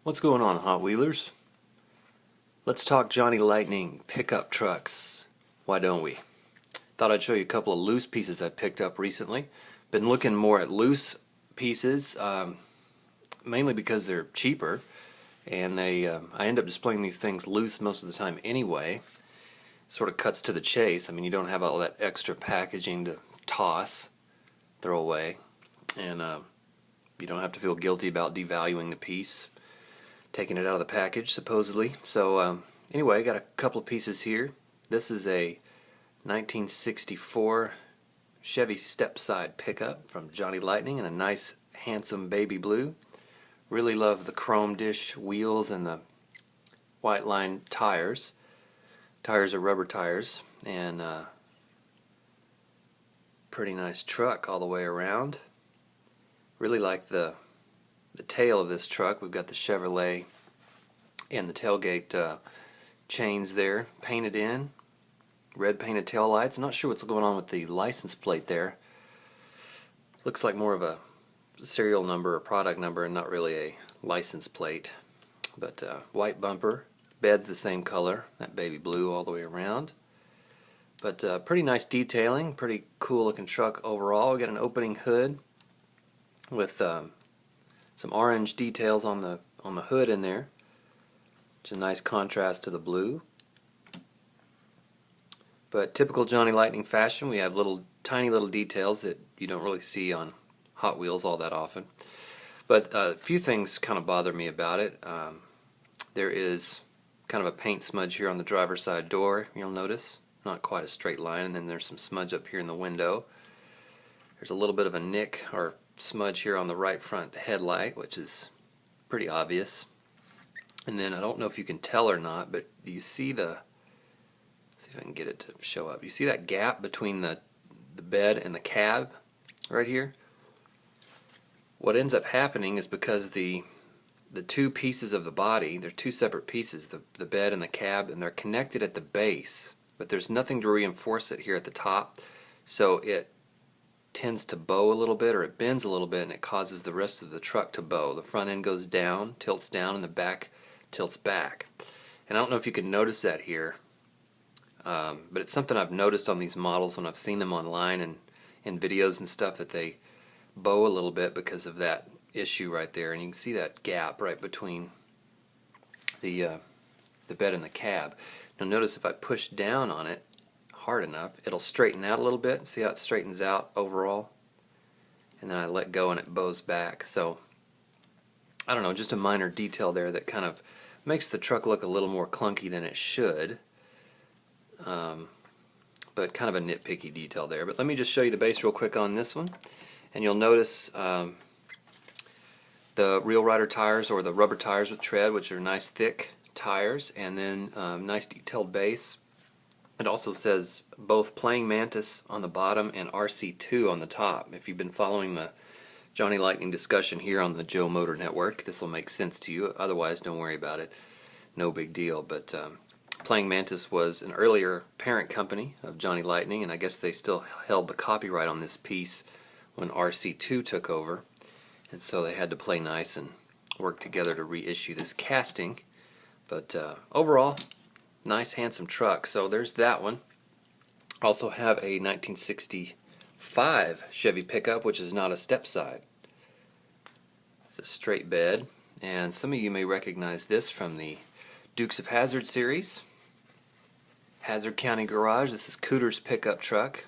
What's going on, Hot Wheelers? Let's talk Johnny Lightning pickup trucks. Why don't we? Thought I'd show you a couple of loose pieces I picked up recently. Been looking more at loose pieces, mainly because they're cheaper, and I end up displaying these things loose most of the time anyway. Sort of cuts to the chase. I mean, you don't have all that extra packaging to toss, throw away, and you don't have to feel guilty about devaluing the piece, taking it out of the package, supposedly. So anyway, I got a couple of pieces here. This is a 1964 Chevy step-side pickup from Johnny Lightning in a nice, handsome baby blue. Really love the chrome dish wheels and the white line tires. Tires are rubber tires, and pretty nice truck all the way around. Really like the tail of this truck. We've got the Chevrolet and the tailgate chains there painted in. Red painted tail lights. I'm not sure what's going on with the license plate there. Looks like more of a serial number or product number and not really a license plate. But white bumper. Bed's the same color, that baby blue all the way around. But pretty nice detailing, pretty cool looking truck overall. We got an opening hood with some orange details on the hood in there. It's a nice contrast to the blue. But typical Johnny Lightning fashion, we have tiny little details that you don't really see on Hot Wheels all that often. But a few things kind of bother me about it. There is kind of a paint smudge here on the driver's side door, you'll notice. Not quite a straight line, and then there's some smudge up here in the window. There's a little bit of a nick or smudge here on the right front headlight, which is pretty obvious. And then I don't know if you can tell or not, but do you see see if I can get it to show up. You see that gap between the bed and the cab right here? What ends up happening is because the two pieces of the body, they're two separate pieces, the bed and the cab, and they're connected at the base, but there's nothing to reinforce it here at the top, so it tends to bow a little bit, or it bends a little bit, and it causes the rest of the truck to bow. The front end goes down, tilts down, and the back tilts back. And I don't know if you can notice that here, but it's something I've noticed on these models when I've seen them online and in videos and stuff, that they bow a little bit because of that issue right there. And you can see that gap right between the bed and the cab. Now notice if I push down on it hard enough, it'll straighten out a little bit. See how it straightens out overall? And then I let go and it bows back. So I don't know, just a minor detail there that kind of makes the truck look a little more clunky than it should. But kind of a nitpicky detail there. But let me just show you the base real quick on this one. And you'll notice the Real Rider tires, or the rubber tires with tread, which are nice thick tires, and then nice detailed base. It also says both Playing Mantis on the bottom and RC2 on the top. If you've been following the Johnny Lightning discussion here on the Joe Motor Network, this will make sense to you. Otherwise, don't worry about it. No big deal. But Playing Mantis was an earlier parent company of Johnny Lightning, and I guess they still held the copyright on this piece when RC2 took over. And so they had to play nice and work together to reissue this casting. But overall, nice, handsome truck. So there's that one. Also have a 1965 Chevy pickup, which is not a step-side. It's a straight bed. And some of you may recognize this from the Dukes of Hazzard series. Hazzard County Garage. This is Cooter's pickup truck.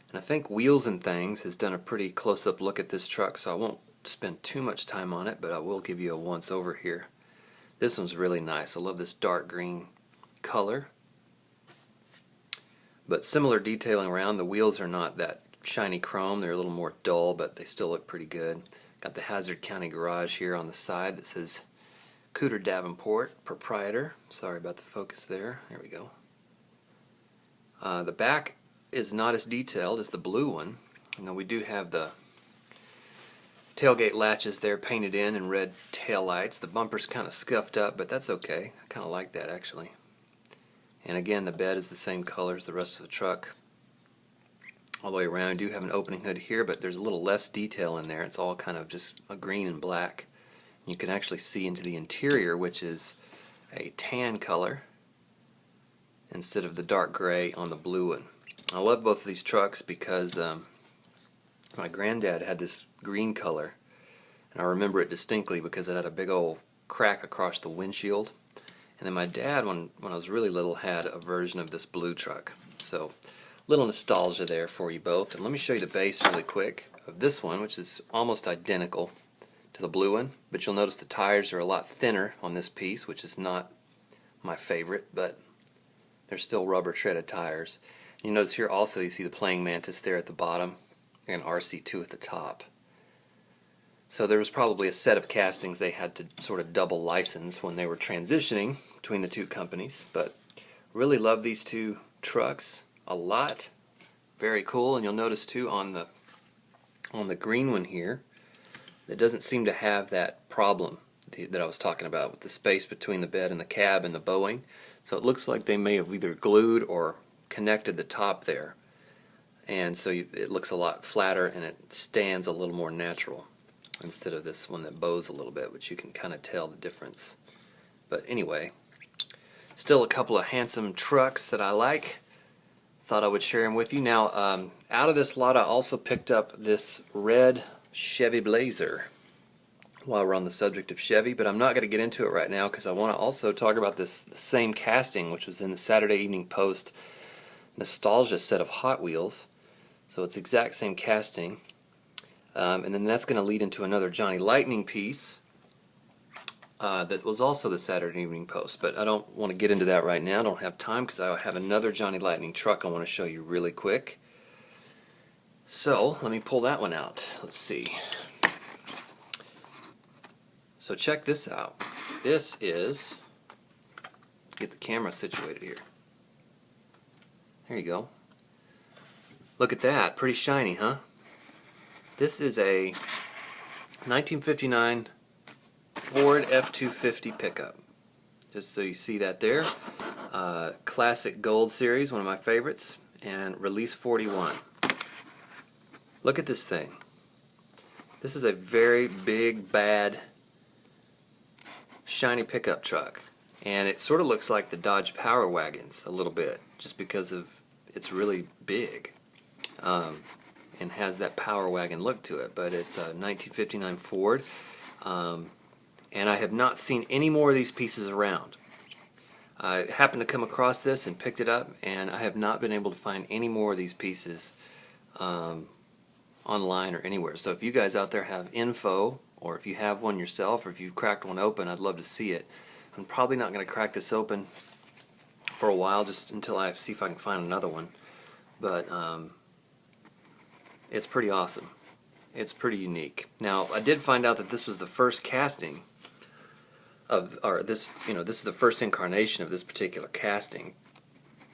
And I think Wheels and Things has done a pretty close-up look at this truck, so I won't spend too much time on it, but I will give you a once-over here. This one's really nice. I love this dark green color. But similar detailing around. The wheels are not that shiny chrome. They're a little more dull, but they still look pretty good. Got the Hazzard County Garage here on the side that says Cooter Davenport, proprietor. Sorry about the focus there. There we go. The back is not as detailed as the blue one. Now we do have the tailgate latches there painted in red tail lights. The bumper's kind of scuffed up, but that's okay. I kind of like that, actually. And again, the bed is the same color as the rest of the truck. All the way around, I do have an opening hood here, but there's a little less detail in there. It's all kind of just a green and black You can actually see into the interior, which is a tan color instead of the dark gray on the blue one. I love both of these trucks because my granddad had this green color, and I remember it distinctly because it had a big old crack across the windshield. And then my dad, when I was really little, had a version of this blue truck. So, little nostalgia there for you both. And let me show you the base really quick of this one, which is almost identical to the blue one. But you'll notice the tires are a lot thinner on this piece, which is not my favorite, but they're still rubber treaded tires. And you notice here also you see the praying mantis there at the bottom and RC2 at the top. So there was probably a set of castings they had to sort of double license when they were transitioning between the two companies. But really love these two trucks a lot. Very cool. And you'll notice too on the green one here, it doesn't seem to have that problem that I was talking about with the space between the bed and the cab and the bowing. So it looks like they may have either glued or connected the top there. And so it looks a lot flatter and it stands a little more natural instead of this one that bows a little bit, which you can kind of tell the difference. But anyway, still a couple of handsome trucks that I like. Thought I would share them with you. Now, out of this lot, I also picked up this red Chevy Blazer while we're on the subject of Chevy, but I'm not going to get into it right now because I want to also talk about this same casting, which was in the Saturday Evening Post nostalgia set of Hot Wheels. So it's the exact same casting. And then that's going to lead into another Johnny Lightning piece that was also the Saturday Evening Post. But I don't want to get into that right now. I don't have time because I have another Johnny Lightning truck I want to show you really quick. So let me pull that one out. Let's see. So check this out. This is, get the camera situated here. There you go. Look at that. Pretty shiny, huh? This is a 1959 Ford F250 pickup. Just so you see that there. Classic Gold Series, one of my favorites, and Release 41. Look at this thing. This is a very big, bad, shiny pickup truck. And it sort of looks like the Dodge Power Wagons a little bit, just because of it's really big. And has that Power Wagon look to it, but it's a 1959 Ford, and I have not seen any more of these pieces around. I happened to come across this and picked it up, and I have not been able to find any more of these pieces online or anywhere. So if you guys out there have info, or if you have one yourself, or if you've cracked one open, I'd love to see it. I'm probably not going to crack this open for a while, just until I see if I can find another one. But it's pretty awesome. It's pretty unique. Now, I did find out that this was the first casting of, or this, this is the first incarnation of this particular casting.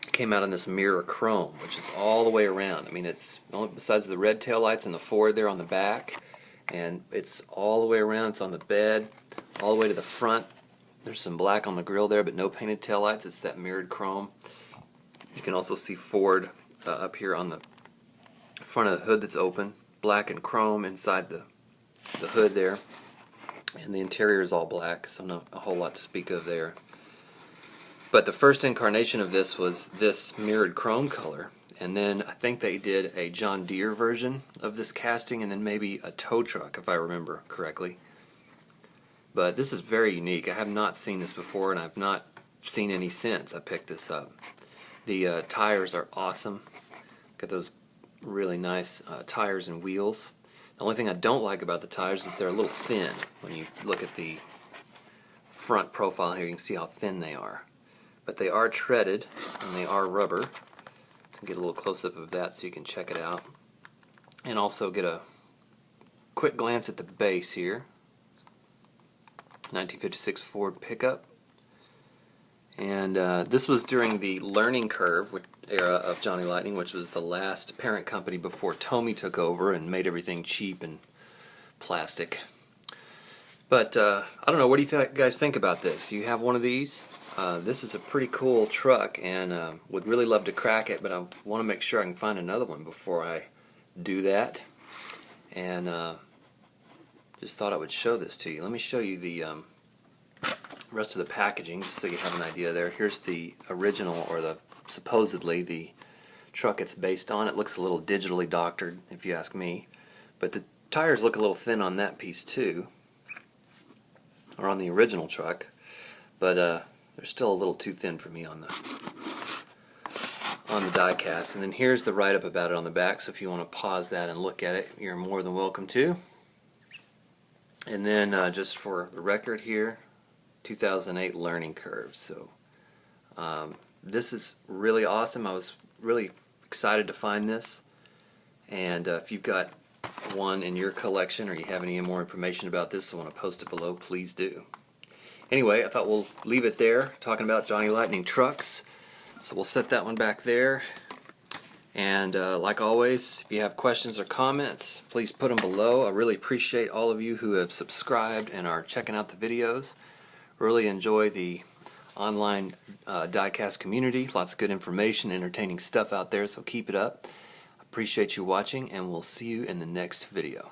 It came out in this mirror chrome, which is all the way around. I mean, it's only besides the red taillights and the Ford there on the back, and it's all the way around. It's on the bed, all the way to the front. There's some black on the grill there, but no painted taillights. It's that mirrored chrome. You can also see Ford up here on the front of the hood that's open, black and chrome inside the hood there, and the interior is all black, so not a whole lot to speak of there. But the first incarnation of this was this mirrored chrome color, and then I think they did a John Deere version of this casting, and then maybe a tow truck, if I remember correctly. But this is very unique. I have not seen this before, and I've not seen any since I picked this up. The tires are awesome. Got those really nice tires and wheels. The only thing I don't like about the tires is they're a little thin. When you look at the front profile here, you can see how thin they are. But they are treaded, and they are rubber. So get a little close-up of that so you can check it out. And also get a quick glance at the base here. 1956 Ford pickup. And this was during the learning curve era of Johnny Lightning, which was the last parent company before Tommy took over and made everything cheap and plastic. But I don't know, what do you guys think about this? You have one of these? This is a pretty cool truck, and would really love to crack it, but I want to make sure I can find another one before I do that. And just thought I would show this to you. Let me show you the rest of the packaging just so you have an idea there. Here's the original, or the supposedly the truck it's based on. It looks a little digitally doctored if you ask me, but the tires look a little thin on that piece too, or on the original truck, but they're still a little too thin for me on the die cast. And then here's the write-up about it on the back, so if you want to pause that and look at it, you're more than welcome to. And then just for the record here, 2008 learning curve. So this is really awesome. I was really excited to find this, and if you've got one in your collection or you have any more information about this, I want to post it below, please do. Anyway, I thought we'll leave it there talking about Johnny Lightning trucks, so we'll set that one back there. And like always, if you have questions or comments, please put them below. I really appreciate all of you who have subscribed and are checking out the videos. Really enjoy the online diecast community. Lots of good information, entertaining stuff out there, so keep it up. Appreciate you watching, and we'll see you in the next video.